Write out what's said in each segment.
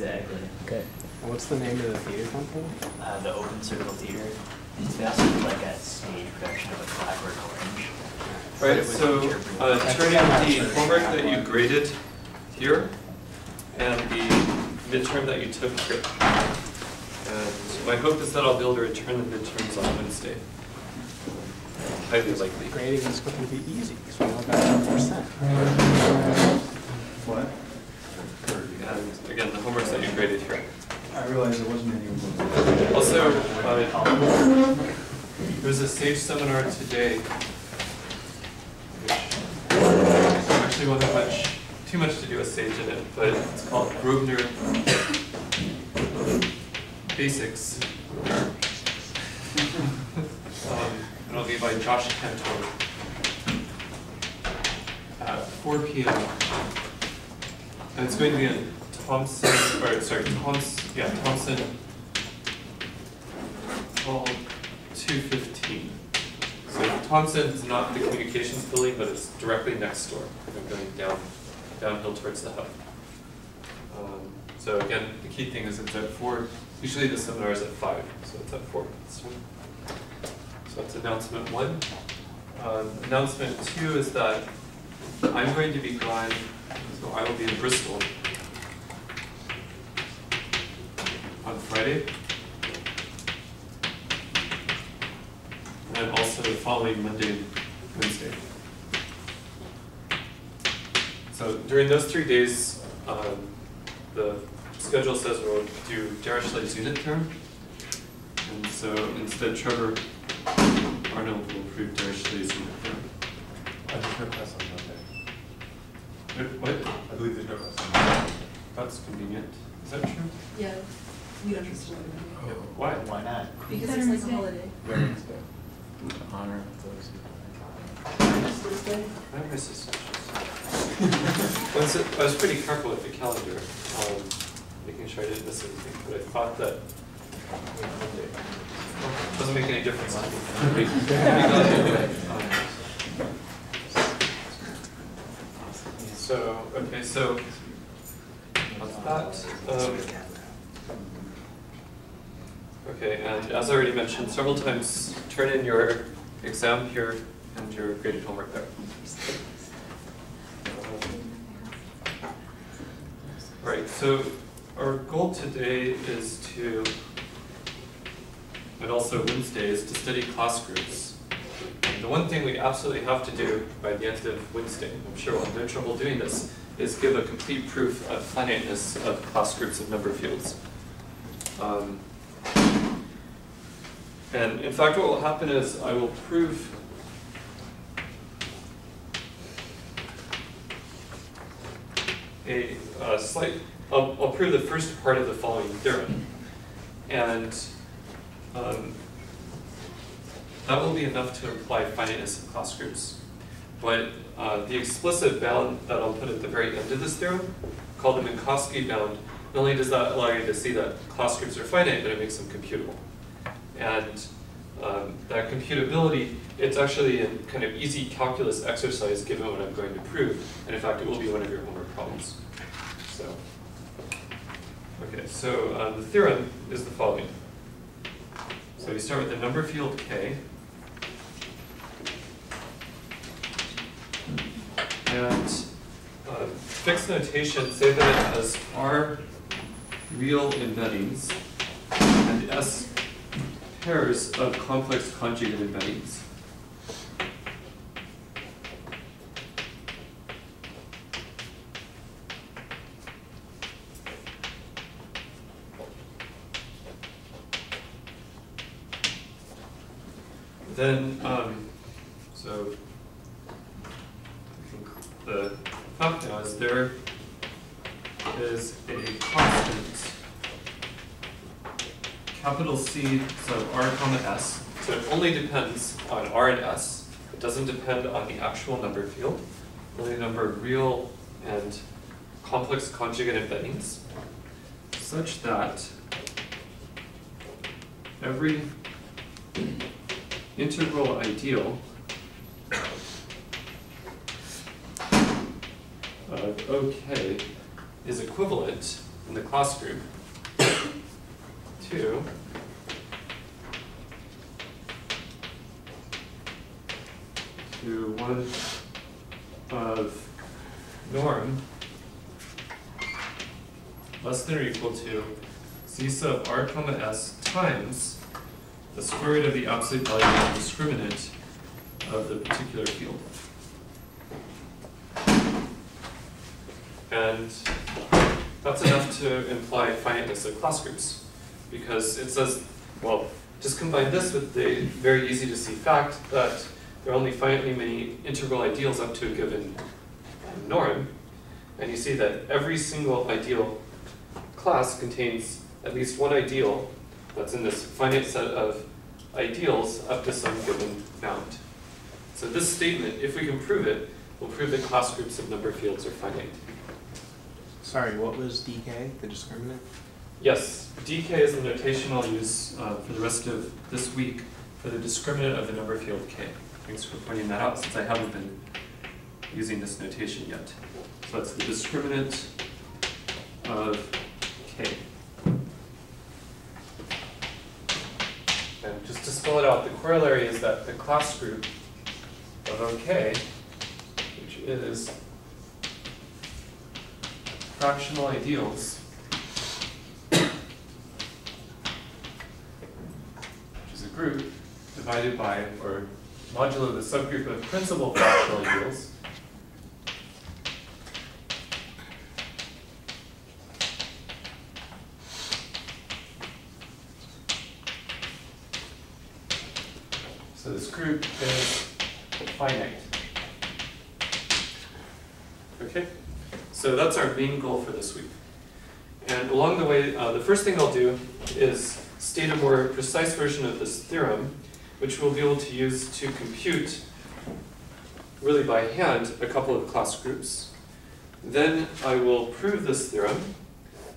Exactly. Okay. And what's the name of the theater company? The Open Circle Theater. They also do like a stage production of a Clockwork Orange. Right, so turn in the homework that you graded here and the midterm that you took here. And my hope is that I'll be able to return the midterms on Wednesday. Highly likely. Grading is going to be easy, because we know about 10%. What? And again, the homeworks that you graded here. I realized there wasn't any of them. Also, there's a SAGE seminar today, which actually won't have too much to do with SAGE in it, but it's called Grosvenor Basics. And it'll be by Josh Cantor at 4 p.m. And it's going to be in Thompson hall 215. So Thompson's not the communications building, but it's directly next door. I'm going downhill towards the hub. So again, the key thing is it's at 4. Usually the seminar is at 5, so it's at 4. So that's announcement 1. Announcement 2 is that I'm going to be gone, so I will be in Bristol on Friday, and also the following Monday and Wednesday. So during those 3 days, the schedule says we'll do Dirichlet's unit term, and so instead Trevor Arnold will approve Dirichlet's unit term. There's no class on Monday. What? I believe there's no class on Monday. That's convenient. Is that true? Yeah, we don't trust Monday. Yeah. Why? Why not? Because it's like a holiday. Veterans Day. To honor those President's Day. I have my suspicions. I was pretty careful with the calendar, making sure I didn't miss anything, but I thought that Monday. Doesn't make any difference to me. So, okay, so that's that. Okay, and as I already mentioned several times, turn in your exam here and your graded homework there. Right, so our goal today is to, and also Wednesday, is to study class groups. And the one thing we absolutely have to do by the end of Wednesday, I'm sure we'll have no trouble doing this, is give a complete proof of finiteness of class groups of number fields. And in fact, what will happen is I will prove I'll prove the first part of the following theorem. And that will be enough to imply finiteness of class groups. But the explicit bound that I'll put at the very end of this theorem, called the Minkowski bound, not only does that allow you to see that class groups are finite, but it makes them computable. And that computability, it's actually a kind of easy calculus exercise given what I'm going to prove. And in fact, it will be one of your homework problems. So, okay, so the theorem is the following. So we start with the number field K. And fixed notation, say that it has R real embeddings and S pairs of complex conjugate embeddings. Then, so the fact now is there is a constant capital C sub R comma S. So it only depends on R and S. It doesn't depend on the actual number field. Only the number of real and complex conjugate embeddings, such that every integral ideal of OK is equivalent in the class group to one of norm less than or equal to c sub r comma s times the square root of the absolute value of the discriminant of the particular field. And that's enough to imply finiteness of class groups, because it says, well, just combine this with the very easy to see fact that there are only finitely many integral ideals up to a given norm, and you see that every single ideal class contains at least one ideal that's in this finite set of ideals up to some given bound. So this statement, if we can prove it, will prove that class groups of number fields are finite. Sorry, what was DK, the discriminant? Yes, DK is the notation I'll use for the rest of this week for the discriminant of the number field K. Thanks for pointing that out, since I haven't been using this notation yet. So that's the discriminant of K. And just to spell it out, the corollary is that the class group of OK, which is fractional ideals, which is a group divided by, or modulo the subgroup of principal fractional ideals, so this group is finite. Okay? So that's our main goal for this week. And along the way, the first thing I'll do is state a more precise version of this theorem, which we'll be able to use to compute, really by hand, a couple of class groups. Then I will prove this theorem,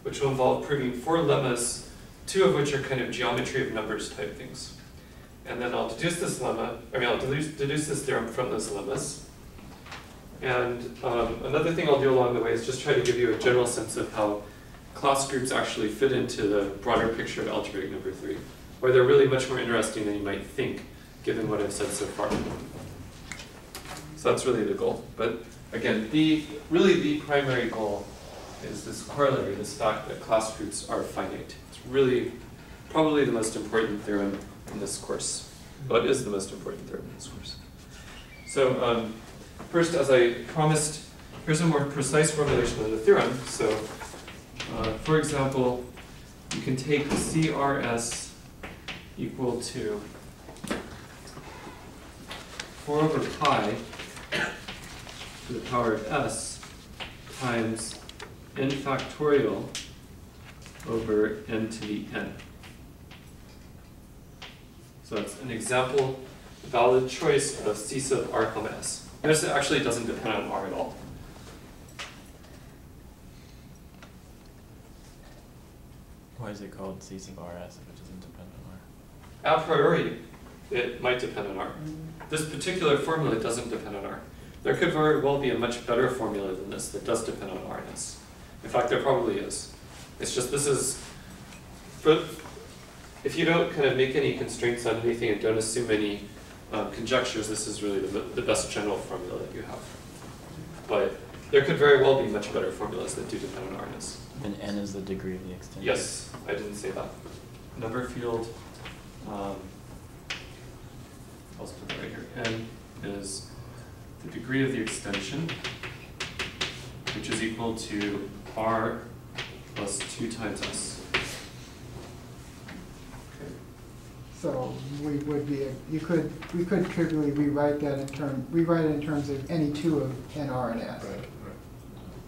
which will involve proving 4 lemmas, 2 of which are kind of geometry of numbers type things. And then I'll deduce this lemma, I'll deduce this theorem from those lemmas. And another thing I'll do along the way is just try to give you a general sense of how class groups actually fit into the broader picture of algebraic number 3, where they're really much more interesting than you might think, given what I've said so far. So that's really the goal. But again, really the primary goal is this corollary, this fact that class groups are finite. It's really probably the most important theorem in this course. Well, it is the most important theorem in this course. So first, as I promised, here's a more precise formulation of the theorem. So for example, you can take CRS equal to 4 over pi to the power of s times n factorial over n to the n. So it's an example valid choice of C sub r comma s. Notice it actually doesn't depend on r at all. Why is it called C sub rs if it doesn't depend on r? A priori, it might depend on r. This particular formula doesn't depend on r. There could very well be a much better formula than this that does depend on r and s. In fact, there probably is. It's just this is, if you don't kind of make any constraints on anything and don't assume any conjectures, this is really the best general formula that you have. But there could very well be much better formulas that do depend on r and s. And n is the degree of the extension? Yes, I didn't say that. Number field, I'll just put that right here. N is the degree of the extension, which is equal to r plus 2 times s. Okay. So we would be, we could trivially rewrite that in terms of any 2 of n, r, and s. Right.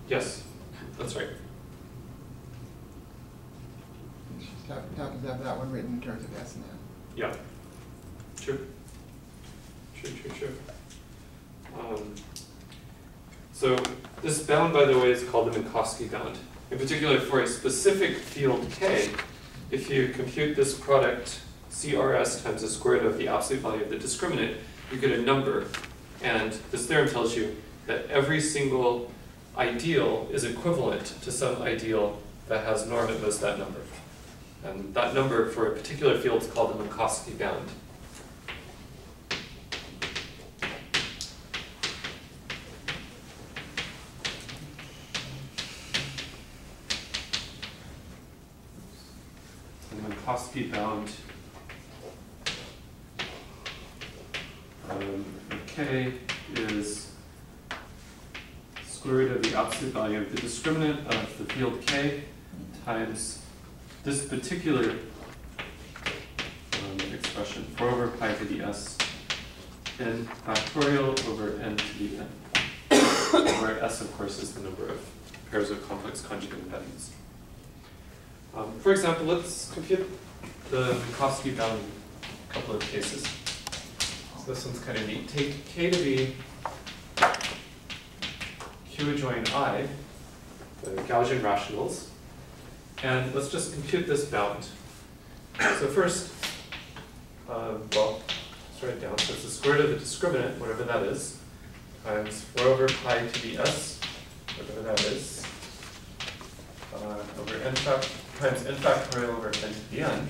Yes, that's right. Just happens to have that one written in terms of s and n. Yeah. True. True. So this bound, by the way, is called the Minkowski bound. In particular, for a specific field K, if you compute this product CRS times the square root of the absolute value of the discriminant, you get a number. And this theorem tells you that every single ideal is equivalent to some ideal that has norm at most that number. And that number for a particular field is called the Minkowski bound. The Minkowski bound K is square root of the absolute value of the discriminant of the field K times this particular expression, 4 over pi to the s n factorial over n to the n, where s, of course, is the number of pairs of complex conjugate embeddings. For example, let's compute the Minkowski bound in a couple of cases. So this one's kind of neat. Take K to be Q adjoin I, the Gaussian rationals, and let's just compute this bound. So first, well, let's write it down. So it's the square root of the discriminant, whatever that is, times 4 over pi to the s, whatever that is, over n times n factorial over n to the n.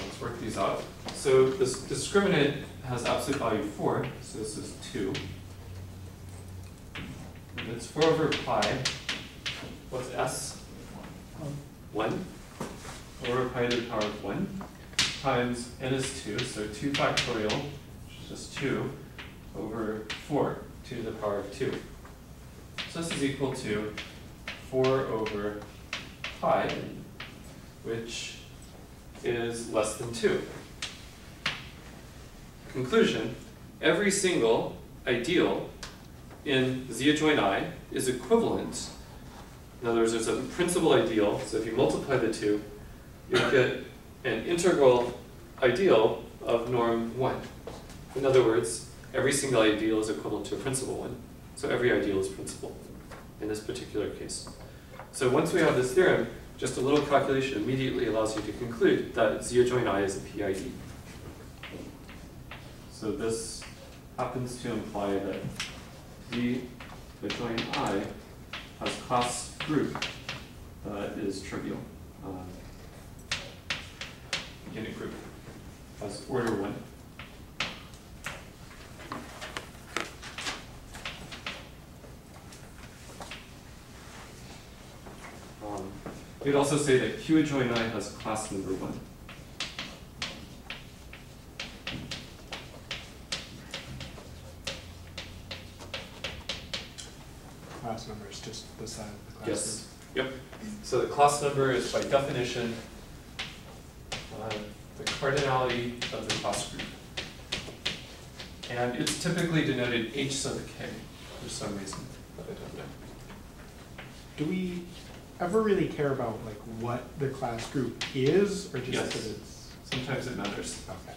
Let's work these out. So this discriminant has absolute value 4, so this is 2. And it's 4 over pi, what's s? 1. 4 over pi to the power of 1, times n is 2, so 2 factorial, which is just 2, over 4, 2 to the power of 2. So this is equal to 4 over pi, which is less than 2. Conclusion, every single ideal in Z adjoin I is equivalent. In other words, there's a principal ideal, so if you multiply the two, you'll get an integral ideal of norm 1. In other words, every single ideal is equivalent to a principal one, so every ideal is principal in this particular case. So once we have this theorem, just a little calculation immediately allows you to conclude that Z adjoin I is a PID. So this happens to imply that Z adjoin I has class group that is trivial. Unit group has order 1. We'd also say that Q adjoin I has class number 1. Class number is just the side of the class Yes. Yep. So the class number is by definition the cardinality of the class group. And it's typically denoted H sub k for some reason that I don't know. Do we ever really care about like what the class group is, or just Yes. that it's Sometimes it matters. okay?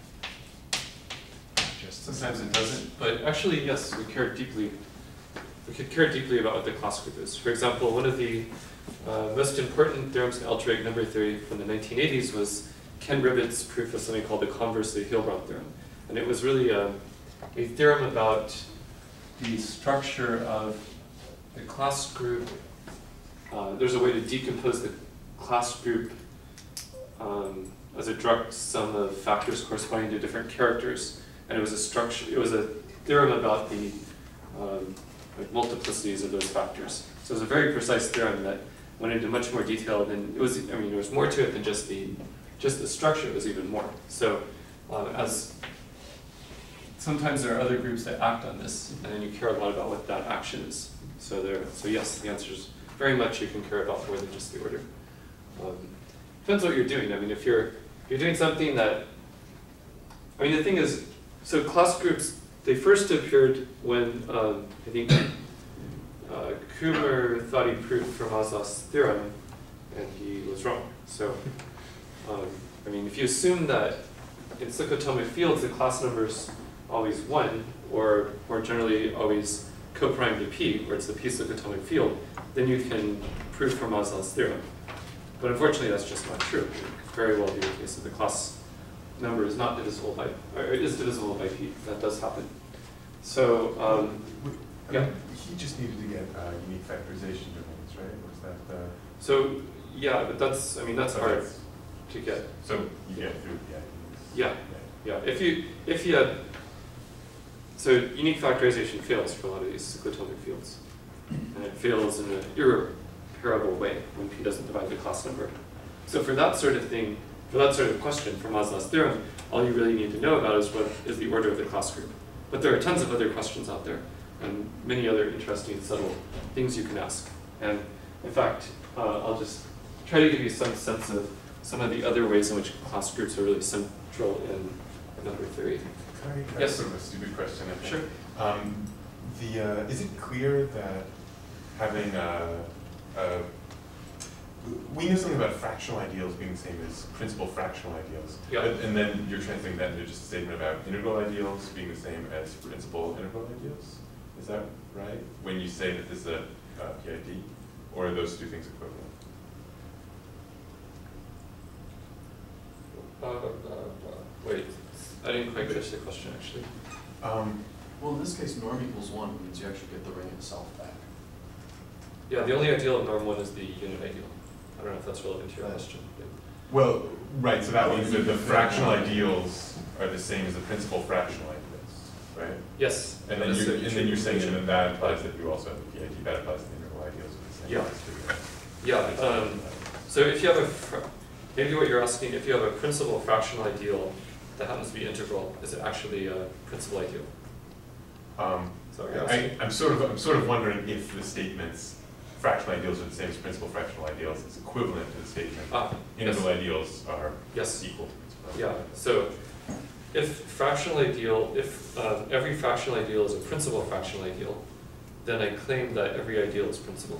Just Sometimes it doesn't. But actually, yes, we care deeply. We could care deeply about what the class group is. For example, one of the most important theorems in algebraic number theory from the 1980s was Ken Ribbitt's proof of something called the conversely Hilbert theorem. And it was really a theorem about the structure of the class group. There's a way to decompose the class group as a direct sum of factors corresponding to different characters. And it was a structure. It was a theorem about the like multiplicities of those factors. So it was a very precise theorem that went into much more detail than it was. I mean, there was more to it than just the structure. It was even more. So as sometimes there are other groups that act on this, and then you care a lot about what that action is. So yes, the answer is very much you can care about more than just the order. Depends what you're doing. I mean, if you're doing something that, I mean, the thing is, so class groups, they first appeared when I think Kummer thought he proved Fermat's theorem, and he was wrong. So, I mean, if you assume that in cyclotomic fields the class number is always 1, or more generally always coprime to P, where it's the P cyclotomic field, then you can prove Fermat's theorem. But unfortunately, that's just not true. It could very well be the case that the class number is not divisible by, or is divisible by P. That does happen. So, yeah. He just needed to get unique factorization domains, right? Was that So Yeah, but that's, I mean, that's hard to get. So you get through the ideas. Yeah, yeah. If you had, so unique factorization fails for a lot of these cyclotomic fields. And it fails in an irreparable way when P doesn't divide the class number. So for that sort of thing, for that sort of question for Maslow's theorem, all you really need to know about is what is the order of the class group. But there are tons of other questions out there, and many other interesting, subtle things you can ask. And in fact, I'll just try to give you some sense of some of the other ways in which class groups are really central in number theory. Can I Yes. ask sort of a stupid question, I think? Sure. Is it clear that having we know something about fractional ideals being the same as principal fractional ideals. Yeah. And then you're translating that into just a statement about integral ideals being the same as principal integral ideals? Is that right? When you say that this is a PID? Or are those two things equivalent? Wait, I didn't quite catch the question actually. Well, in this case, norm equals 1 means you actually get the ring itself back. Yeah, the only ideal of norm 1 is the unit ideal. I don't know if that's relevant to your question. Well, right, so that means that the fractional ideals are the same as the principal fractional ideals, right? Yes. And then you're saying that that implies that you also have the PID, that applies to the integral ideals with the same. Yeah. So if you have maybe what you're asking, if you have a principal fractional ideal that happens to be integral, is it actually a principal ideal? Is that what you're asking? I'm sort of wondering if the statements fractional ideals are the same as principal fractional ideals is equivalent to the statement integral ideals are equal to principal. Yeah. So if every fractional ideal is a principal fractional ideal, then I claim that every ideal is principal,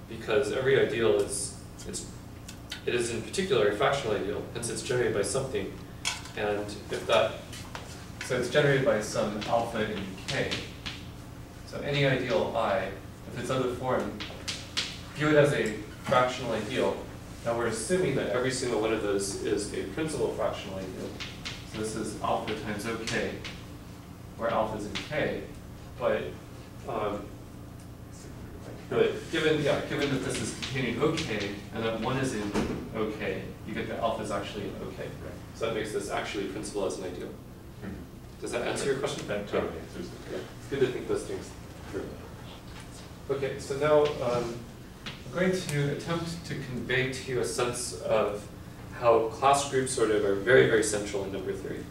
because every ideal is in particular a fractional ideal, hence it's generated by something, and so it's generated by some alpha in k. So any ideal I, if it's of the form, view it as a fractional ideal. Now we're assuming that every single one of those is a principal fractional ideal. So this is alpha times OK, where alpha is in k. But given that this is containing OK and that 1 is in OK, you get that alpha is actually in OK. So that makes this actually principal as an ideal. Does that answer your question? Totally. Yeah. It's good to think those things through. Okay, so now I'm going to attempt to convey to you a sense of how class groups sort of are very, very central in number theory.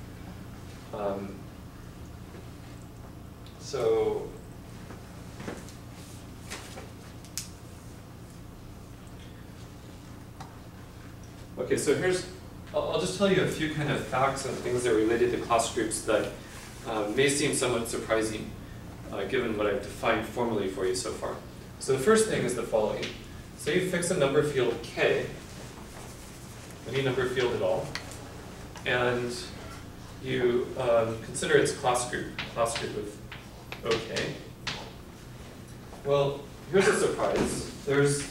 Okay, so I'll just tell you a few kind of facts and things that are related to class groups that may seem somewhat surprising given what I've defined formally for you so far. So the first thing is the following. Say you fix a number field K, any number field at all, and you consider its class group of OK. Well, here's a surprise. There's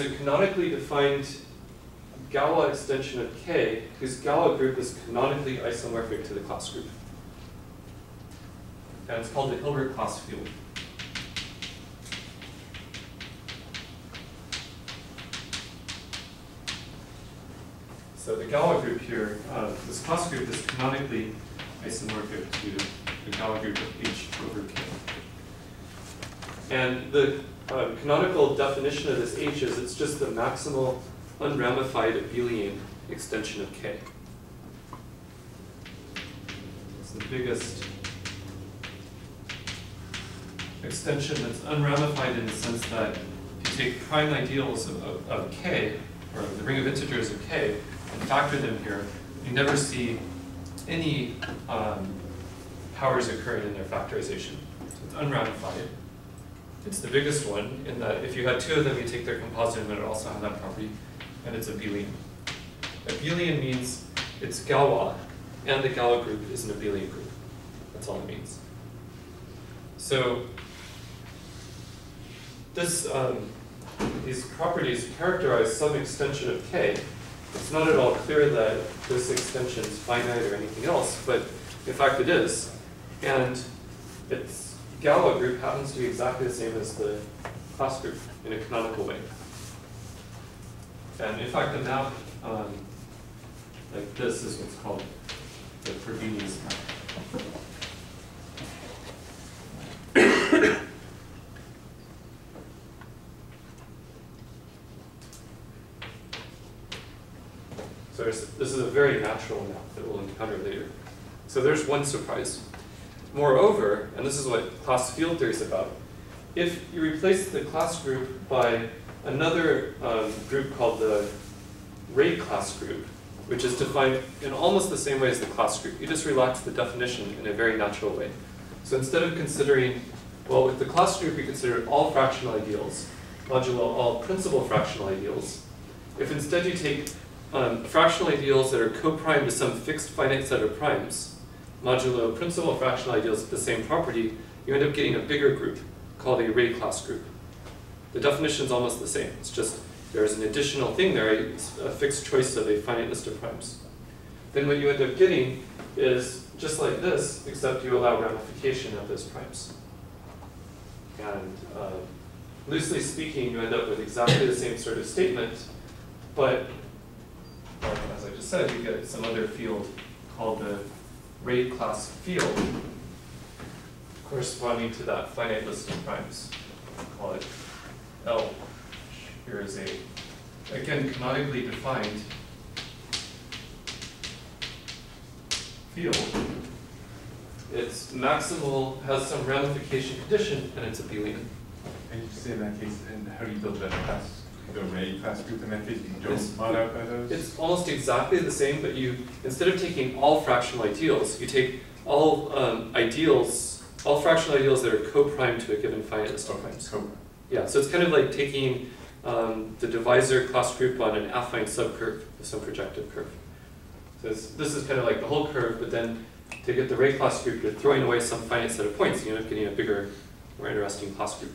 a canonically defined Galois extension of K whose Galois group is canonically isomorphic to the class group. And it's called the Hilbert class field. So the Galois group here, this class group is canonically isomorphic to the Galois group of H over K. And the canonical definition of this H is it's just the maximal unramified abelian extension of K. It's the biggest extension that's unramified in the sense that if you take prime ideals of K, or the ring of integers of K, and factor them here, you never see any powers occurring in their factorization. So it's unramified. It's the biggest one in that if you had two of them, you take their composite and it would also have that property, and it's abelian. Abelian means it's Galois, and the Galois group is an abelian group. That's all it means. So these properties characterize some extension of K. It's not at all clear that this extension is finite or anything else, but in fact it is. And it's Galois group happens to be exactly the same as the class group in a canonical way. And in fact, the map like this is what's called the Frobenius map. So this is a very natural map that we'll encounter later. So there's one surprise. Moreover, and this is what class field theory is about, if you replace the class group by another group called the Ray class group, which is defined in almost the same way as the class group, you just relax the definition in a very natural way. So instead of considering, well, with the class group we consider all fractional ideals, modulo all principal fractional ideals. If instead you take fractional ideals that are co-primed to some fixed finite set of primes, modulo principal fractional ideals with the same property, you end up getting a bigger group called a Ray class group. The definition is almost the same. It's just there's an additional thing there, a fixed choice of a finite list of primes. Then what you end up getting is just like this, except you allow ramification of those primes. And loosely speaking, you end up with exactly the same sort of statement, but as I just said, you get some other field called the Ray class field corresponding to that finite list of primes. Call it L. Here is a, again, canonically defined field. It's maximal, has some ramification condition, and it's abelian. And you say in that case, and how do you build that class, the Ray class group in that case? You don't mod out by those? It's almost exactly the same, but you, instead of taking all fractional ideals, you take all all fractional ideals that are co-primed to a given finite list of primes. Yeah, so it's kind of like taking the divisor class group on an affine subcurve of some projective curve. So this is kind of like the whole curve, but then to get the Ray class group, you're throwing away some finite set of points, you end up getting a bigger, more interesting class group.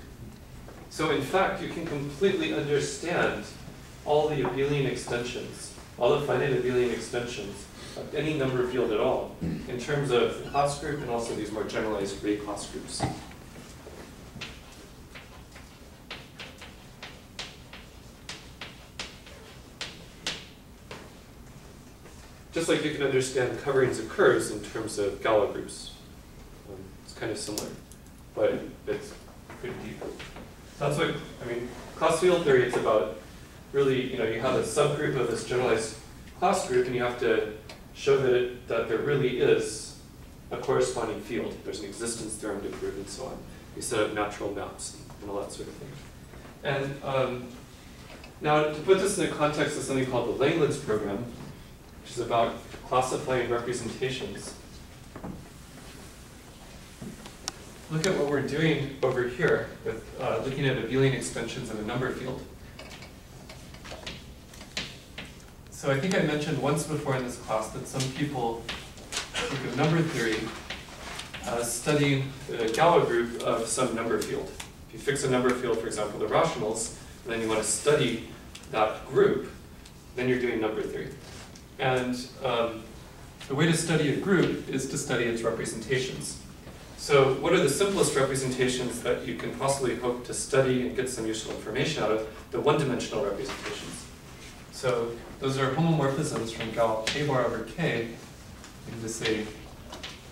So in fact, you can completely understand all the abelian extensions, all the finite abelian extensions of any number field at all, in terms of the class group and also these more generalized Ray class groups. Just like you can understand coverings of curves in terms of Galois groups. It's kind of similar, but it's pretty deep. That's what, I mean, class field theory, it's about really, you have a subgroup of this generalized class group and you have to show that there really is a corresponding field. There's an existence theorem to prove and so on. You set up natural maps and all that sort of thing. And now to put this in the context of something called the Langlands program, which is about classifying representations. Look at what we're doing over here with looking at abelian extensions in a number field. So I think I mentioned once before in this class that some people think of number theory as studying the Galois group of some number field. If you fix a number field, for example, the rationals, and then you want to study that group, then you're doing number theory. And the way to study a group is to study its representations. So what are the simplest representations that you can possibly hope to study and get some useful information out of? The one-dimensional representations. So those are homomorphisms from gal k bar over k into, say,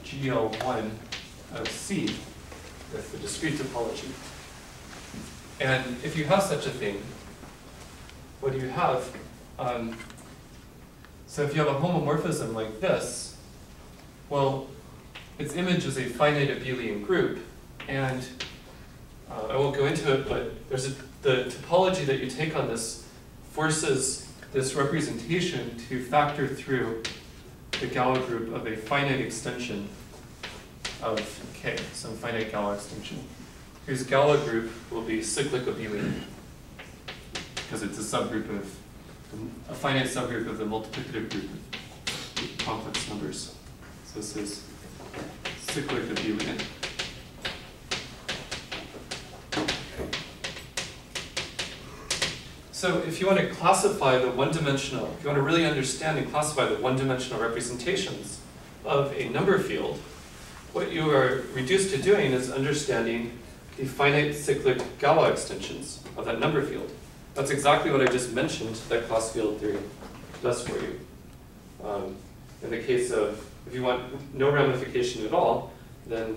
GL1 of C with the discrete topology. And if you have such a thing, what do you have? So if you have a homomorphism like this, well, its image is a finite abelian group, and I won't go into it, but there's the topology that you take on this forces this representation to factor through the Galois group of a finite extension of K, some finite Galois extension, whose Galois group will be cyclic abelian, because it's a subgroup of, a finite subgroup of the multiplicative group of complex numbers. So this is cyclic abelian. So if you want to classify the one-dimensional, if you want to really understand and classify the one-dimensional representations of a number field, what you are reduced to doing is understanding the finite cyclic Galois extensions of that number field. That's exactly what I just mentioned that class field theory does for you. In the case of, if you want no ramification at all, then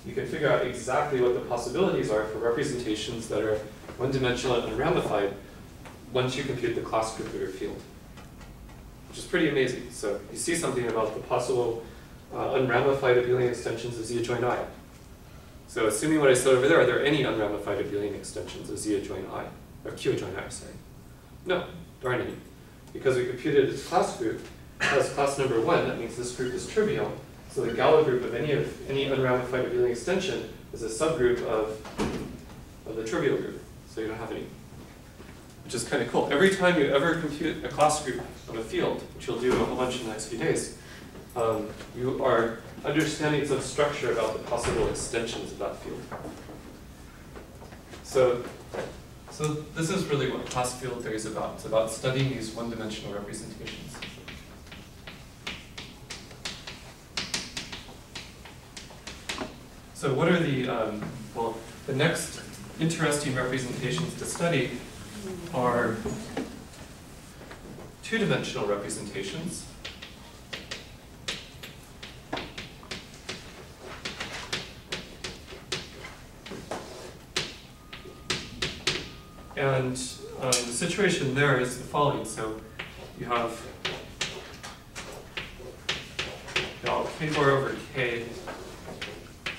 you can figure out exactly what the possibilities are for representations that are one-dimensional and unramified once you compute the class group of your field, which is pretty amazing. So you see something about the possible unramified abelian extensions of Z adjoint I. So assuming what I said over there, are there any unramified abelian extensions of Z adjoint I, or Q adjoint I, sorry? No, there aren't any. Because we computed its class group as class number 1, that means this group is trivial. So the Galois group of any unramified abelian extension is a subgroup of the trivial group. So you don't have any. Which is kind of cool. Every time you ever compute a class group of a field, which you'll do a whole bunch in the next few days, you are understanding some structure about the possible extensions of that field. So this is really what class field theory is about. It's about studying these one-dimensional representations. So what are the, well, the next interesting representations to study are two-dimensional representations. And the situation there is the following. So you have k bar over k,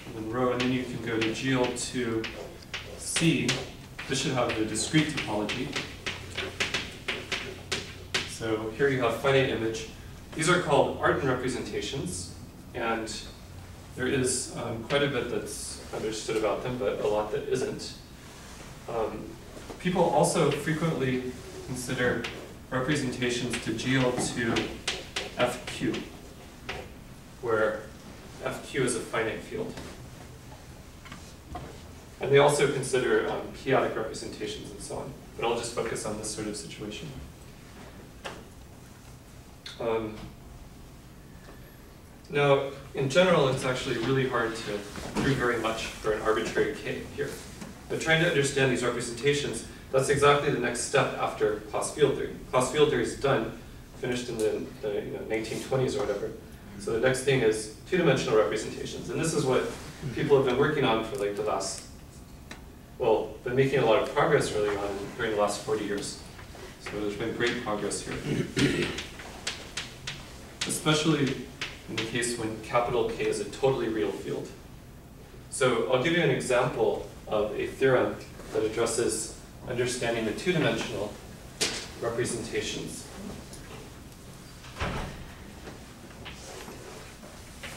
and then rho, and then you can go to GL to C. This should have the discrete topology. So here you have finite image. These are called Artin representations, and there is quite a bit that's understood about them, but a lot that isn't. People also frequently consider representations to GL to FQ, where FQ is a finite field. And they also consider chaotic representations and so on. But I'll just focus on this sort of situation. Now, in general, it's actually really hard to prove very much for an arbitrary k here. But trying to understand these representations, that's exactly the next step after class field theory. Class field theory is done, finished in the 1920s or whatever. So the next thing is two-dimensional representations. And this is what people have been working on for like the last, well, been making a lot of progress early on during the last 40 years. So there's been great progress here. Especially in the case when capital K is a totally real field. So I'll give you an example of a theorem that addresses understanding the two-dimensional representations.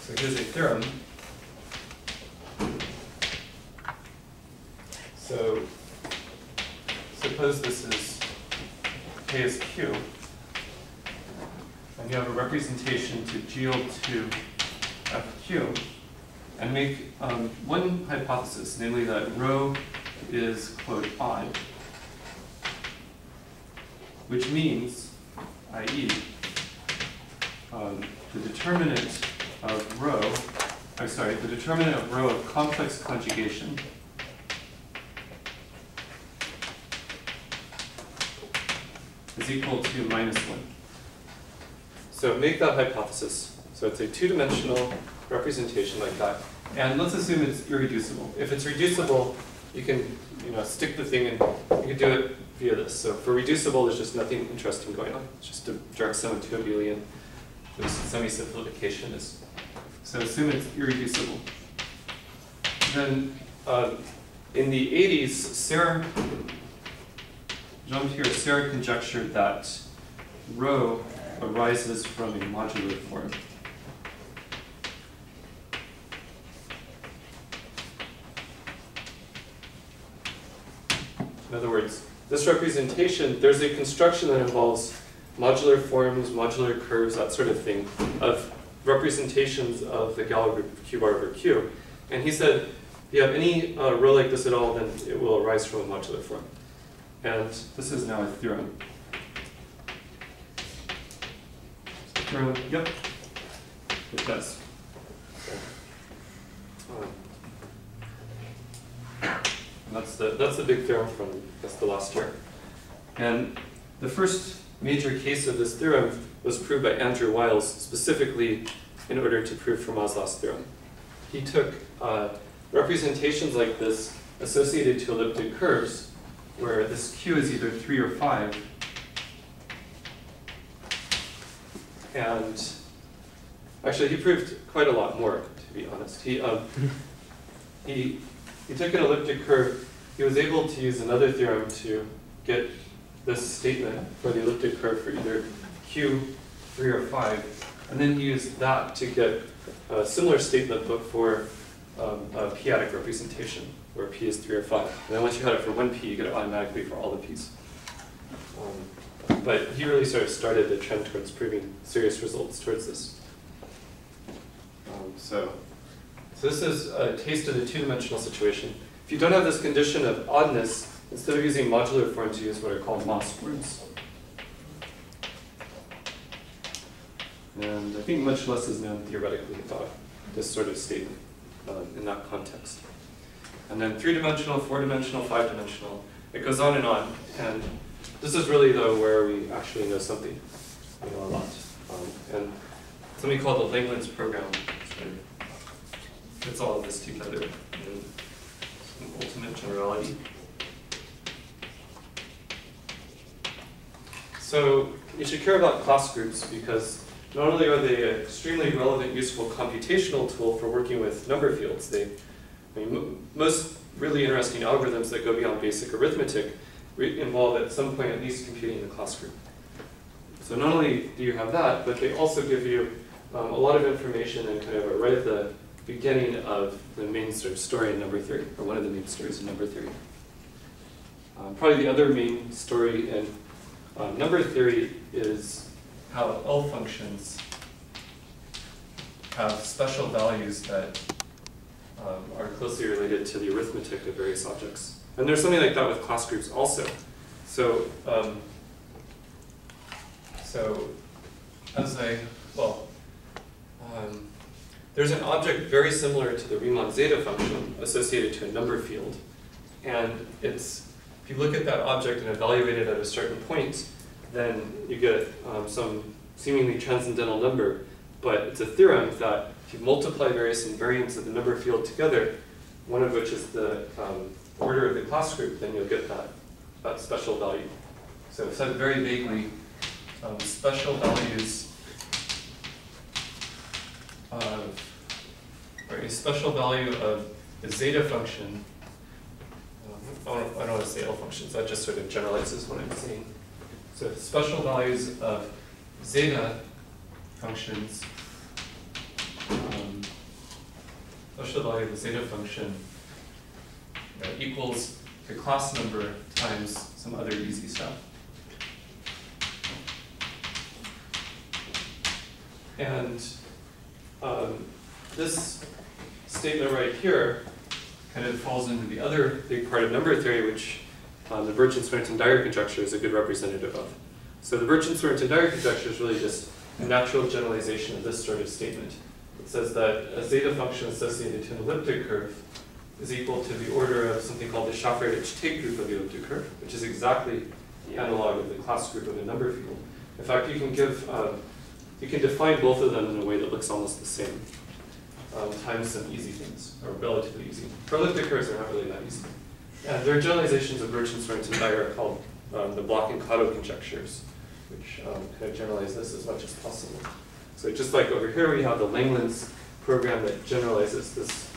So here's a theorem. So suppose this is K is Q, and you have a representation to GL to FQ, and make one hypothesis, namely that rho is, quote, odd, which means, i.e., the determinant of rho, the determinant of rho of complex conjugation is equal to -1. So make that hypothesis. So it's a two-dimensional representation like that. And let's assume it's irreducible. If it's reducible, you can stick the thing in, you can do it via this. So for reducible, there's just nothing interesting going on. It's just a direct sum of two abelian. This semi-simplification is. So assume it's irreducible. Then in the 80s, Jean-Pierre Serre conjectured that rho arises from a modular form. In other words, this representation, there's a construction that involves modular forms, modular curves, that sort of thing, of representations of the Galois group of Q bar over Q. And he said, if you have any rho like this at all, then it will arise from a modular form. And this is now a theorem. Theorem, yep, it does. And that's the big theorem from the last year. And the first major case of this theorem was proved by Andrew Wiles specifically in order to prove Fermat's last theorem. He took representations like this associated to elliptic curves where this Q is either 3 or 5. And actually he proved quite a lot more, to be honest. He took an elliptic curve. He was able to use another theorem to get this statement for the elliptic curve for either Q, 3 or 5. And then he used that to get a similar statement but for a p-adic representation, where p is 3 or 5. And then once you had it for one p, you get it automatically for all the p's. But he really sort of started the trend towards proving serious results towards this. So this is a taste of the two-dimensional situation. If you don't have this condition of oddness, instead of using modular forms, you use what are called Moss forms. And I think much less is known theoretically about this sort of statement in that context. And then 3-dimensional, 4-dimensional, 5-dimensional. It goes on. And this is really, though, where we actually know something. We know a lot. And something called the Langlands program sort of puts all of this together in some ultimate generality. So you should care about class groups because not only are they an extremely relevant, useful computational tool for working with number fields, most really interesting algorithms that go beyond basic arithmetic involve at some point at least computing the class group. So not only do you have that, but they also give you a lot of information and kind of right at the beginning of the main sort of story in number theory, or one of the main stories in number theory. Probably the other main story in number theory is how L functions have special values that are closely related to the arithmetic of various objects. And there's something like that with class groups also. So, there's an object very similar to the Riemann zeta function associated to a number field. And if you look at that object and evaluate it at a certain point, then you get some seemingly transcendental number. But it's a theorem that if you multiply various invariants of the number field together, one of which is the order of the class group, then you'll get that special value. So said very vaguely, special values of, or a special value of the zeta function, I don't want to say L functions, that just sort of generalizes what I'm saying. So special values of zeta functions, special value of the zeta function equals the class number times some other easy stuff. And this statement right here kind of falls into the other big part of number theory, which the Birch and Swearingen-Dyer conjecture is a good representative of. So the Birch and Swearingen-Dyer conjecture is really just a natural generalization of this sort of statement. It says that a zeta function associated to an elliptic curve is equal to the order of something called the Schaff-Radich-Tate group of the elliptic curve, which is exactly the analog of the class group of a number field. In fact, you can define both of them in a way that looks almost the same, times some easy things, or relatively easy. For elliptic curves, they're not really that easy. And there are generalizations of Birch and Swearingen-Dyer called the Bloch and Kato conjectures, which kind of generalize this as much as possible. So just like over here, we have the Langlands program that generalizes this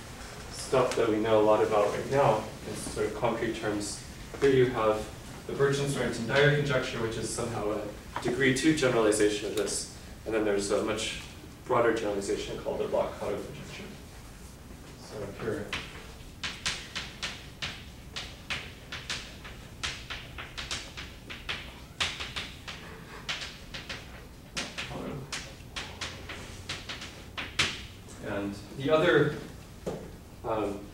stuff that we know a lot about right now in sort of concrete terms. Here you have the Birch and Swearingen-Dyer conjecture, which is somehow a degree 2 generalization of this. And then there's a much broader generalization called the Bloch-Kato conjecture. So here. And the other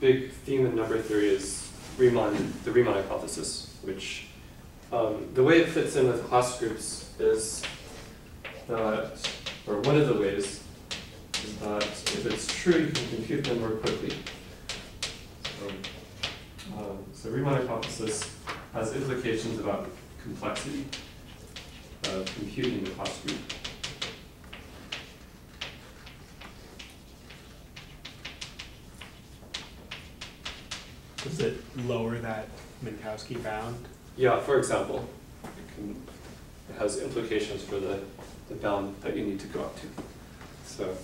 big theme in number theory is the Riemann hypothesis, which the way it fits in with class groups is that, or one of the ways, is that if it's true, you can compute them more quickly. So Riemann hypothesis has implications about complexity of computing the class group. Does it lower that Minkowski bound? Yeah, for example, it has implications for the bound that you need to go up to. So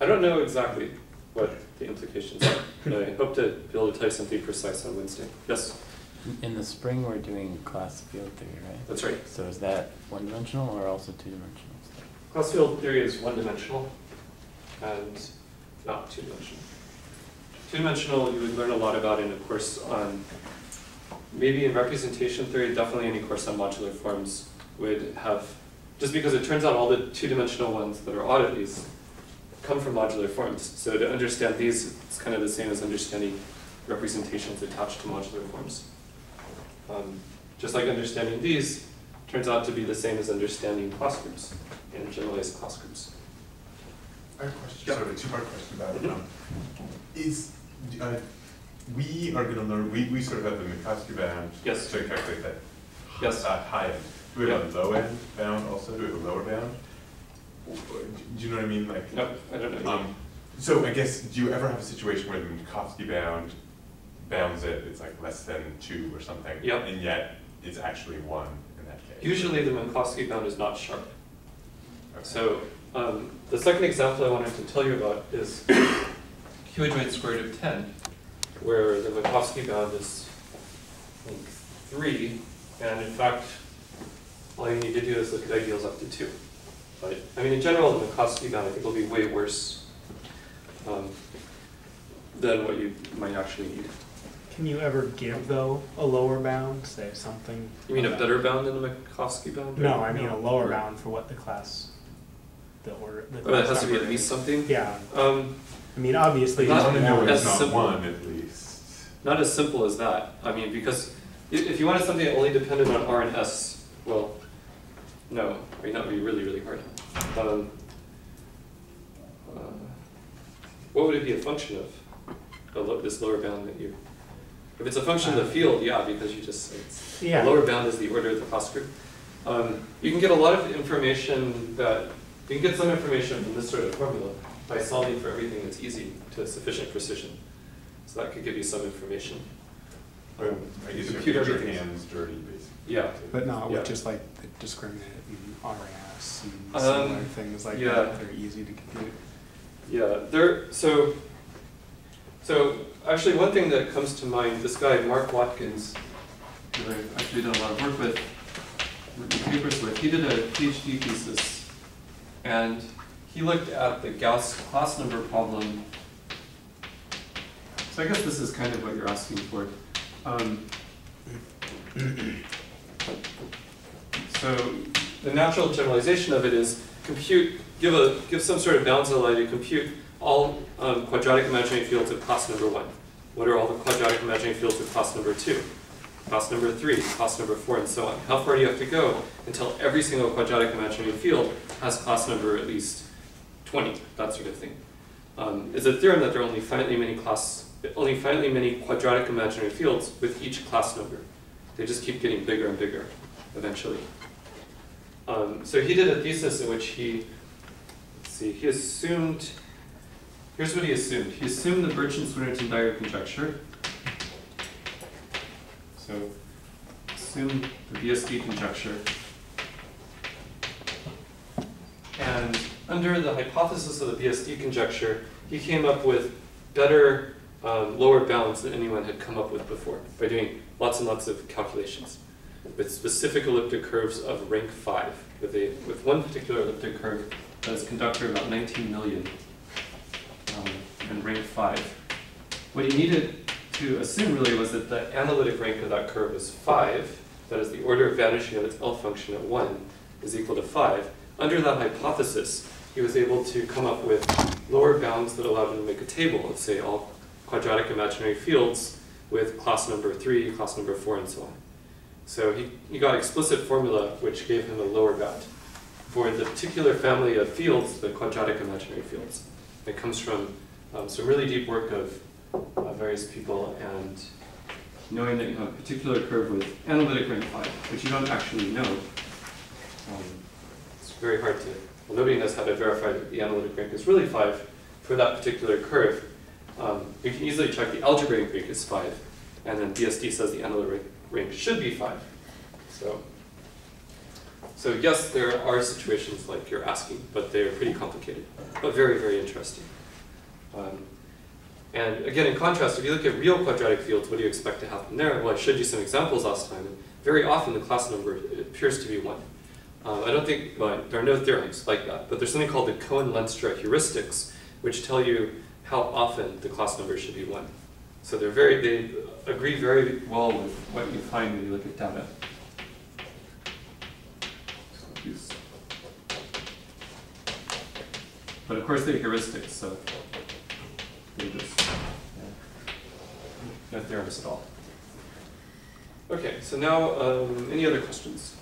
I don't know exactly what the implications are, but I hope to be able to tell you something precise on Wednesday. Yes? In the spring, we're doing class field theory, right? That's right. So is that one-dimensional or also two-dimensional? Class field theory is one-dimensional and not two-dimensional. Two-dimensional you would learn a lot about in a course on, maybe in representation theory, definitely any course on modular forms would have, just because it turns out all the two-dimensional ones that are oddities come from modular forms. So to understand these, it's kind of the same as understanding representations attached to modular forms. Just like understanding these turns out to be the same as understanding class groups and generalized class groups. I have a question, Yeah. sort of a two-part question about it. Mhm. We are going to learn, we sort of have the Minkowski bound Yes. to calculate that Yes. high end. Do we have a low end bound also? Do we have a lower bound? Do you know what I mean? Like, No, I don't know. so I guess, do you ever have a situation where the Minkowski bound bounds it, it's like less than 2 or something, Yep. and yet it's actually 1 in that case? Usually the Minkowski bound is not sharp. Okay. So the second example I wanted to tell you about is q joint square root of 10, where the Minkowski bound is, I think, 3, and in fact, all you need to do is look at ideals up to 2. But I mean, in general, the Minkowski bound I think will be way worse than what you might actually need. Can you ever give, though, a lower bound, say something? You mean a better bound than the Minkowski bound? No, I mean a lower bound for what the class, the order. The Oh, it has class to be at number least is. something? Yeah, I I mean, obviously. Not- I want to know as it's not simple. 1 at least. Not as simple as that. I mean, because if you wanted something that only depended on R and S, well, no. I mean, that would be really, really hard. What would it be a function of? This lower bound that you... If it's a function of the field, yeah, because you just say it's, Yeah. the lower bound is the order of the class group. You can get a lot of information that... You can get some information from this sort of formula by solving for everything that's easy to sufficient precision. So that could give you some information. But I guess you have to Compute get your everything. hands dirty, basically. Yeah. But not Yeah. with just like the discriminant and RAS and Um, similar things like yeah. that. They're easy to compute. Yeah, so actually one thing that comes to mind, this guy, Mark Watkins, who I've actually done a lot of work with, written papers with, he did a PhD thesis, and he looked at the Gauss class number problem. So I guess this is kind of what you're asking for. So the natural generalization of it is give some sort of bounds that allow you to compute all quadratic imaginary fields of class number 1. What are all the quadratic imaginary fields of class number 2? Class number 3, class number 4, and so on. How far do you have to go until every single quadratic imaginary field has class number at least 20, that sort of thing. It's a theorem that there are only finitely many quadratic imaginary fields with each class number. They just keep getting bigger and bigger eventually. So he did a thesis in which he assumed, here's what he assumed. He assumed the Birch-Swinnerton-Dyer conjecture. So assume the BSD conjecture. And under the hypothesis of the BSD conjecture, he came up with better lower bounds than anyone had come up with before by doing lots and lots of calculations with specific elliptic curves of rank 5, with one particular elliptic curve that is conductor about 19 million and rank 5. What he needed to assume really was that the analytic rank of that curve is 5, that is the order of vanishing of its L function at 1 is equal to 5. Under that hypothesis, he was able to come up with lower bounds that allowed him to make a table of, say, all quadratic imaginary fields with class number 3, class number 4, and so on. So he got explicit formula which gave him a lower bound. for the particular family of fields, the quadratic imaginary fields. It comes from some really deep work of various people, and knowing that you have a particular curve with analytic rank 5, which you don't actually know, it's very hard to, well, nobody knows how to verify that the analytic rank is really 5 for that particular curve. We can easily check the algebraic rank is 5, and then BSD says the analytic rank should be 5. So yes, there are situations like you're asking, but they are pretty complicated, but very, very interesting. And again, in contrast, if you look at real quadratic fields, what do you expect to happen there? Well, I showed you some examples last time, and very often the class number appears to be 1. I don't think, well, there are no theorems like that, but there's something called the Cohen-Lenstra heuristics, which tell you how often the class number should be 1. So they agree very well with what you find when you look at data. But of course they're heuristics, so they just, no theorems at all. Okay, so now any other questions?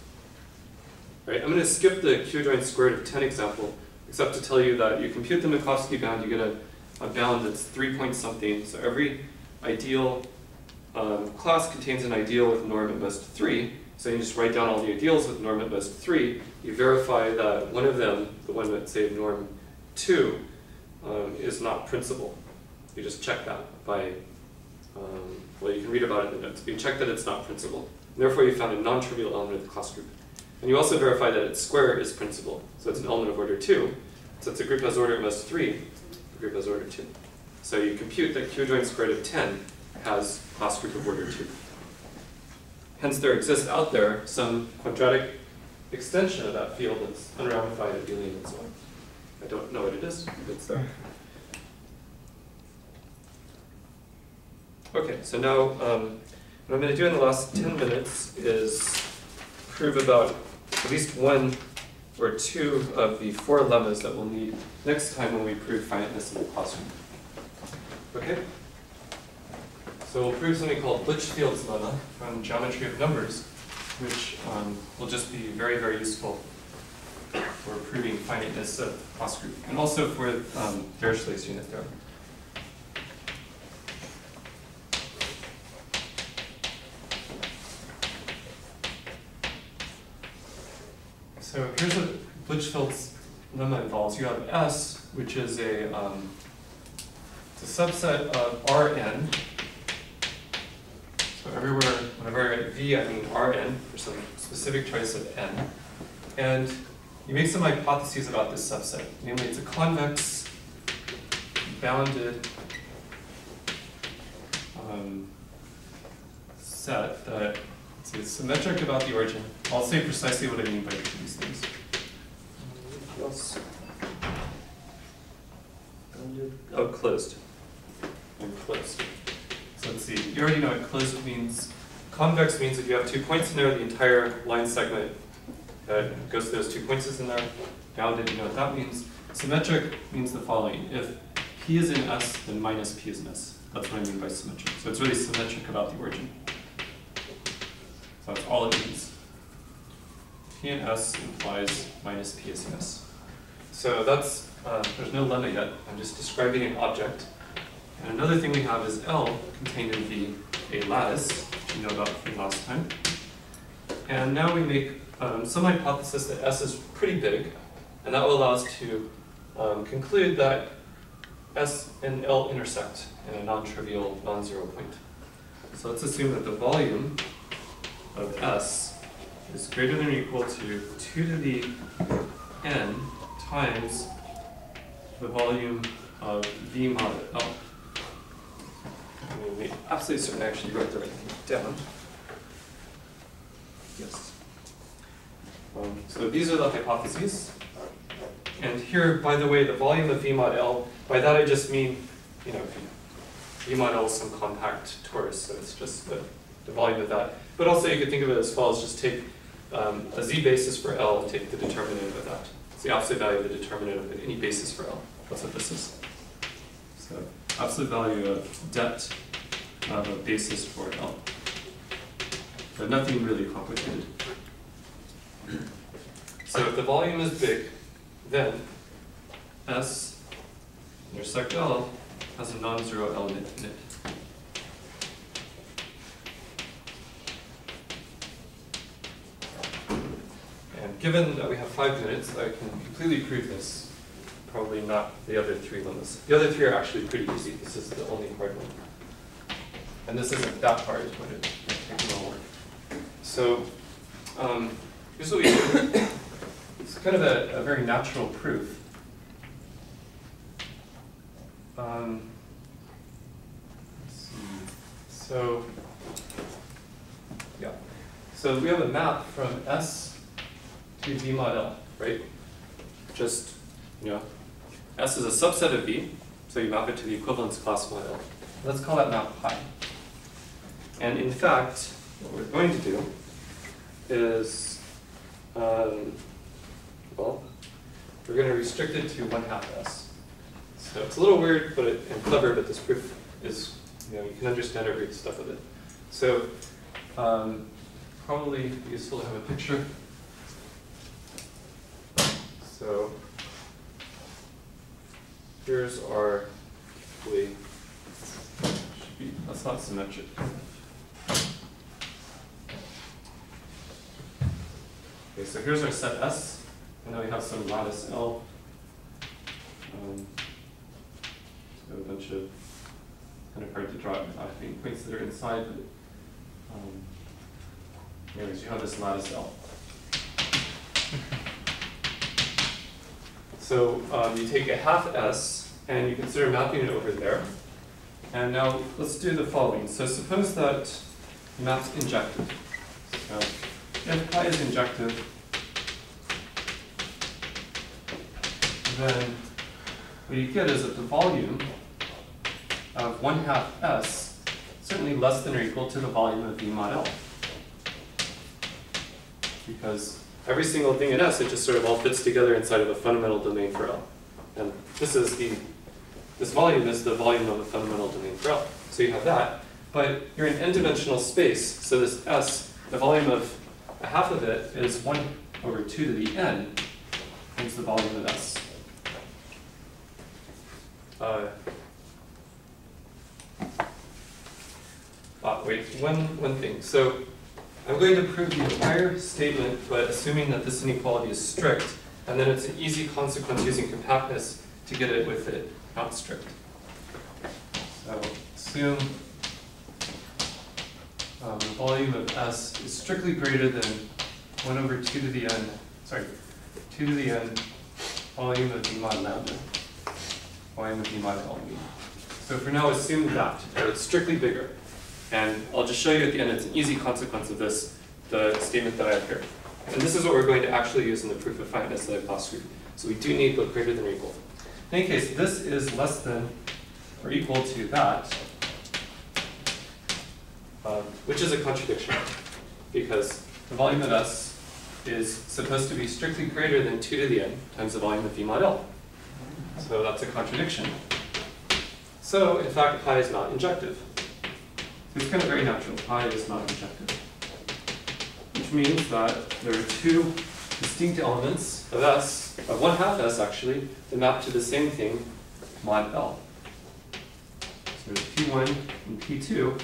All right, I'm going to skip the q joint square root of 10 example, except to tell you that you compute the Minkowski bound, you get a bound that's 3 point something. So every ideal class contains an ideal with norm at most 3. So you just write down all the ideals with norm at most 3. You verify that one of them, the one that say norm 2, is not principal. You just check that by, well, you can read about it in the notes, but you check that it's not principal. And therefore you found a non-trivial element of the class group. And you also verify that its square is principal. So it's an element of order 2. So it's a group has order at most 3, the group has order 2. So you compute that q joint square root of 10 has class group of order 2. Hence there exists out there some quadratic extension of that field that's unramified, abelian, and so on. I don't know what it is, but it's there. Okay, so now what I'm going to do in the last 10 minutes is prove about at least 1 or 2 of the 4 lemmas that we'll need next time when we prove finiteness in the classroom. Okay? So we'll prove something called Litchfield's lemma from geometry of numbers, which will just be very, very useful for proving finiteness of class group, and also for Dirichlet's unit theorem. So here's what Litchfield's lemma involves. You have S, which is it's a subset of Rn. So everywhere, whenever I write V, I mean Rn for some specific choice of n. And you make some hypotheses about this subset. Namely, it's a convex, bounded set that is symmetric about the origin. I'll say precisely what I mean by each of these things. What else? Bounded. Oh, closed. And closed. So let's see. You already know what closed means. Convex means if you have 2 points in there, the entire line segment goes to those 2 points in there. Bounded, you know what that means. Symmetric means the following. If P is in S, then minus P is in S. That's what I mean by symmetric. So it's really symmetric about the origin. So that's all it means. P in S implies minus P is in S. So that's, there's no lemma yet. I'm just describing an object. And another thing we have is L contained in V, a lattice, which you know about from last time. And now we make some hypothesis that S is pretty big, and that will allow us to conclude that S and L intersect in a non-trivial, non-zero point. So let's assume that the volume of S is greater than or equal to 2 to the n times the volume of V mod L. I'm going to be absolutely certain I actually wrote the right thing down. Yes. So these are the hypotheses. And here, by the way, the volume of V mod L, by that I just mean, you know, V mod L is some compact torus, so it's just the volume of that. But also you could think of it as follows, just take a z basis for L and take the determinant of that. It's the absolute value of the determinant of any basis for L. That's what this is. So absolute value of det of a basis for L. But nothing really complicated. So if the volume is big, then S intersect L has a non-zero element in it. And given that we have 5 minutes, I can completely prove this. Probably not the other 3 lemmas. The other 3 are actually pretty easy. This is the only hard one. And this isn't that hard, but it takes more work. So here's what we do. It's kind of a very natural proof. Let's see. So, yeah. So we have a map from S to V mod L, right? Just, S is a subset of V, so you map it to the equivalence class mod L. Let's call that map pi. And in fact, what we're going to do is, well, we're going to restrict it to 1/2 S. So it's a little weird and clever, but this proof is, you can understand or read stuff with it. So probably useful to have a picture. So here's our, that's not symmetric. Okay, so here's our set S, and then we have some lattice L. So a bunch of, kind of hard to draw without having points that are inside, but anyways, you have this lattice L. So you take a 1/2 S, and you consider mapping it over there. And now let's do the following. So suppose that the map's injective. So if pi is injective, then what you get is that the volume of 1/2 S is certainly less than or equal to the volume of V mod L. Because every single thing in S, it just sort of all fits together inside of a fundamental domain for L. And this volume is the volume of a fundamental domain for L. So you have that, but you're in n-dimensional space, so this S, the volume of 1/2 of it is 1/2 to the n, is the volume of S. Wait, one thing. So I'm going to prove the entire statement, but assuming that this inequality is strict, and then it's an easy consequence using compactness to get it with it not strict. So assume the volume of S is strictly greater than 1/2 to the n, 2 to the n volume of V mod lambda, volume of V mod L. So for now, assume that it's strictly bigger. And I'll just show you at the end, it's an easy consequence of this, the statement that I have here. And this is what we're going to actually use in the proof of finiteness that I've glossed. So we do need both greater than or equal. In any case, this is less than or equal to that, which is a contradiction, because the volume of S is supposed to be strictly greater than 2 to the n times the volume of V mod L. So that's a contradiction. So in fact, pi is not injective. So it's kind of very natural. Pi is not injective. Which means that there are 2 distinct elements of S, of 1/2 S actually, that map to the same thing, mod L. So there's P1 and P2,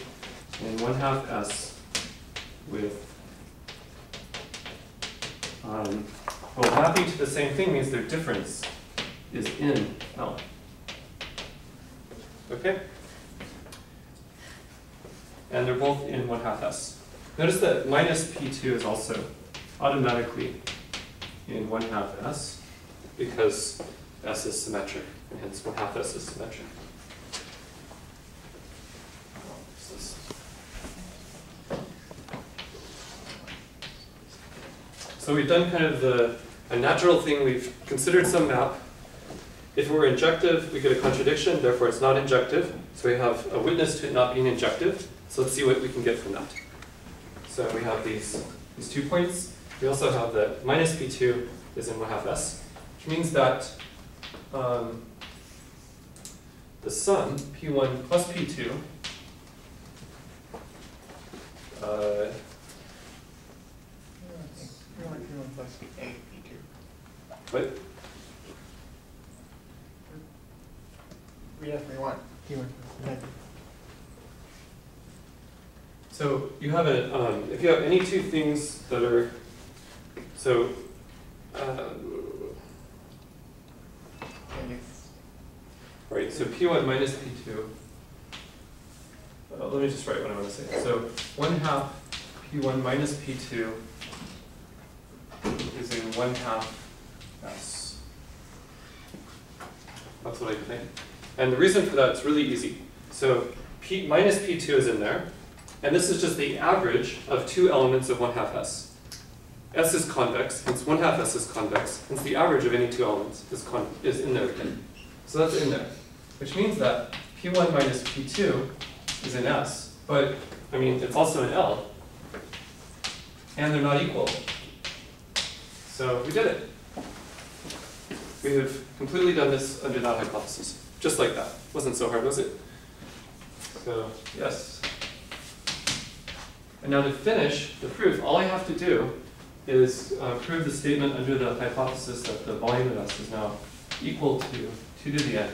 and 1/2 S with, well, mapping to the same thing means their difference is in L. Okay? And they're both in 1/2 S. Notice that minus P2 is also automatically in 1/2 S because S is symmetric, and hence 1/2 S is symmetric. So we've done kind of a natural thing. We've considered some map. If it were injective, we get a contradiction, therefore it's not injective. So we have a witness to it not being injective. So let's see what we can get from that. So we have these 2 points. We also have that minus P2 is in 1/2 S, which means that the sum, P1 plus P2, P1 plus P2. But We definitely want human. Thank you. so you have if you have any two things that are, so, right, so P1 minus P2, let me just write what I want to say. So 1/2 P1 minus P2 is in 1/2 S. That's what I think. And the reason for that is really easy. So P minus P2 is in there, and this is just the average of two elements of 1/2 S. S is convex, hence 1/2 S is convex, hence the average of any two elements is in there again. So that's in there, which means that P1 minus P2 is in S, but I mean, it's also in L, and they're not equal. So we did it. We have completely done this under that hypothesis, just like that. Wasn't so hard, was it? So, yes. And now to finish the proof, all I have to do is prove the statement under the hypothesis that the volume of S is now equal to 2 to the n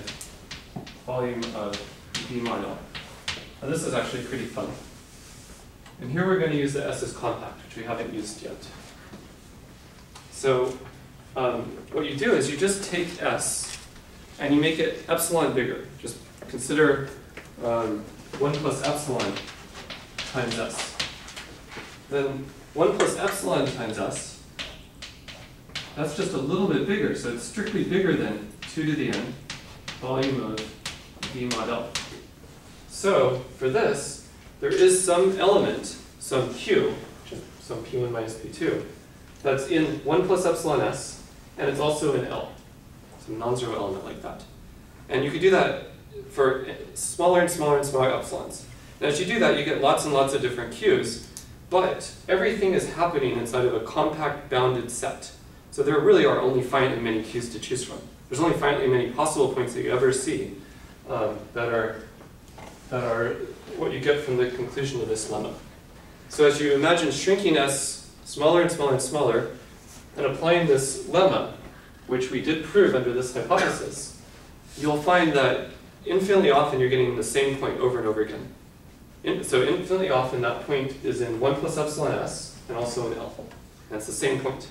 volume of d mod L. Now this is actually pretty fun. And here we're going to use the S as compact, which we haven't used yet. So what you do is you just take S and you make it epsilon bigger. Just consider 1 plus epsilon times S. Then 1 plus epsilon times S, that's just a little bit bigger, so it's strictly bigger than 2 to the n volume of d mod L. So for this, there is some element, some Q, some P1 minus P2, that's in 1 plus epsilon S, and it's also in L, some non-zero element like that. And you could do that for smaller and smaller and smaller epsilons. And as you do that, you get lots and lots of different Qs, but everything is happening inside of a compact bounded set. So there really are only finitely many Qs to choose from. There's only finitely many possible points that you ever see that are what you get from the conclusion of this lemma. So as you imagine shrinking S smaller and smaller and smaller, and applying this lemma, which we did prove under this hypothesis, you'll find that infinitely often you're getting the same point over and over again. So infinitely often that point is in 1 plus epsilon S and also in L. And it's the same point.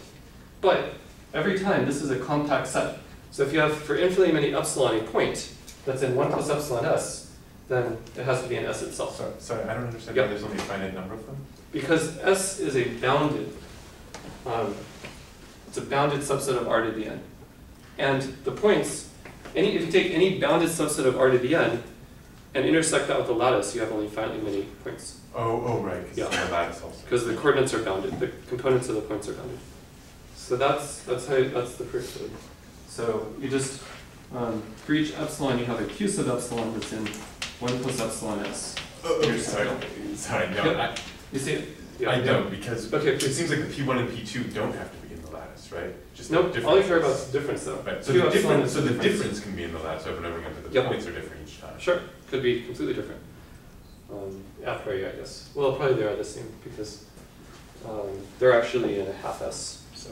But every time this is a compact set. So if you have for infinitely many epsilon a point that's in 1 plus epsilon S, then it has to be in S itself. Sorry, I don't understand Yep. why there's only a finite number of them. Because S is a bounded, it's a bounded subset of R to the n. And the points, if you take any bounded subset of R to the n and intersect that with the lattice, you have only finitely many points. Oh, right, because Yeah. the lattice also. Because the coordinates are bounded, the components of the points are bounded. So that's the proof. So you just, for each epsilon, you have a q sub epsilon that's in 1 plus epsilon S. Oh, sorry, no, Yep. You see it? Yeah. I don't, because Okay, it please. seems like the P1 and P2 don't have to be in the lattice, right? Just the Nope, all you care about is differences. the difference though. Right, so Q the epsilon difference, is so the difference can be in the lattice over and over again, but the Yep. points are different each time. Sure, could be completely different. A priori, I guess. Well, probably they are the same because they're actually in a half S. So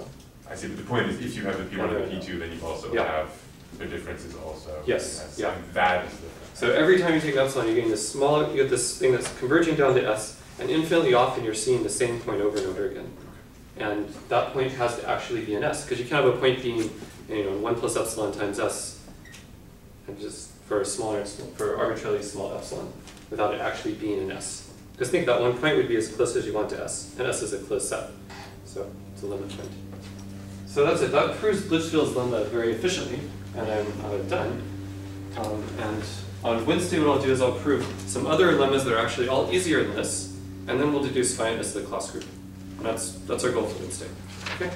I see, but the point is, if you have the P1 Yeah, and the P2, then you also Yeah. have the differences also. Yes, That's- yeah. and that is the difference. so every time you take epsilon, you're getting this smaller. You get this thing that's converging down to S, and infinitely often you're seeing the same point over and over again. And that point has to actually be in S because you can't have a point being 1 plus epsilon times S, and just for a for arbitrarily small epsilon, without it actually being in S. Because think that one point would be as close as you want to S, and S is a closed set. So it's a limit point. So that's it. That proves Litchfield's lemma very efficiently, and I'm done. And on Wednesday, what I'll do is I'll prove some other lemmas that are actually all easier than this, and then we'll deduce finiteness of the class group. And that's our goal for Wednesday. Okay?